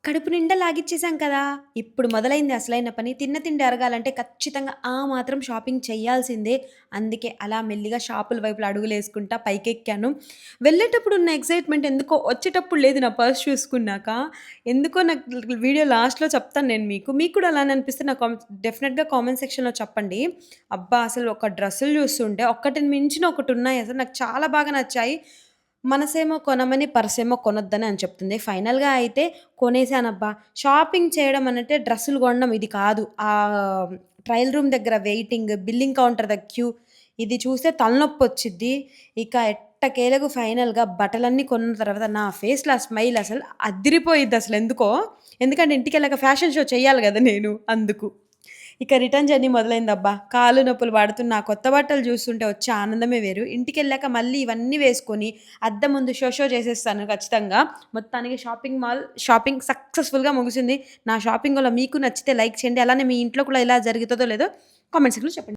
కడుపు నిండా లాగిచ్చేసాం కదా! ఇప్పుడు మొదలైంది అసలైన పని. తిన్న తిండి అరగాలంటే ఖచ్చితంగా ఆ మాత్రం షాపింగ్ చేయాల్సిందే. అందుకే అలా మెల్లిగా షాపుల వైపుల అడుగులేసుకుంటా పైకెక్కాను. వెళ్ళేటప్పుడు ఉన్న ఎక్సైట్‌మెంట్ ఎందుకో వచ్చేటప్పుడు లేదు నా పర్స్ చూసుకున్నాక. ఎందుకో నాకు వీడియో లాస్ట్‌లో చెప్తాను నేను మీకు. మీకు కూడా అలానే అనిపిస్తే నాకు డెఫినిట్‌గా కామెంట్ సెక్షన్‌లో చెప్పండి. అబ్బా! అసలు ఒక డ్రెస్సులు చూస్తుంటే ఒక్కటిని మించిన ఒకటున్నాయి అసలు నాకు చాలా బాగా నచ్చాయి. మనసేమో కొనమని, పర్సేమో కొనొద్దని అని చెప్తుంది. ఫైనల్‌గా అయితే కొనేసానబ్బా! షాపింగ్ చేయడం అనంటే డ్రెస్సులు కొనడం ఇది కాదు. ట్రయల్ రూమ్ దగ్గర వెయిటింగ్, బిల్లింగ్ కౌంటర్ దగ్గర క్యూ ఇది చూస్తే తలనొప్పొచ్చిద్ది. ఇక ఎట్టకేలకు ఫైనల్‌గా బట్టలన్నీ కొన్న తర్వాత నా ఫేస్‌లో ఆ స్మైల్ అసలు అదిరిపోయిద్దసలెందుకో. ఎందుకంటే ఇంటికెళ్ళాక ఫ్యాషన్ షో చేయాలి గదా నేను అందుకు. ఇక రిటర్న్ జర్నీ మొదలైందబ్బా! కాళ్ళు నొప్పులు పడుతున్న ఆ కొత్త బట్టలు చూస్తుంటే వచ్చే ఆనందమే వేరు. ఇంటికెళ్ళాక మళ్ళీ ఇవన్నీ వేసుకొని అద్దం ముందు షో చేసేస్తాను ఖచ్చితంగా. మొత్తానికి షాపింగ్ సక్సెస్‌ఫుల్‌గా ముగిసింది. నా షాపింగ్ గోల మీకు నచ్చితే లైక్ చేయండి. అలానే మీ ఇంట్లో కూడా ఇలా జరుగుతదో లేదో కామెంట్ సెక్షన్‌లో చెప్పండి.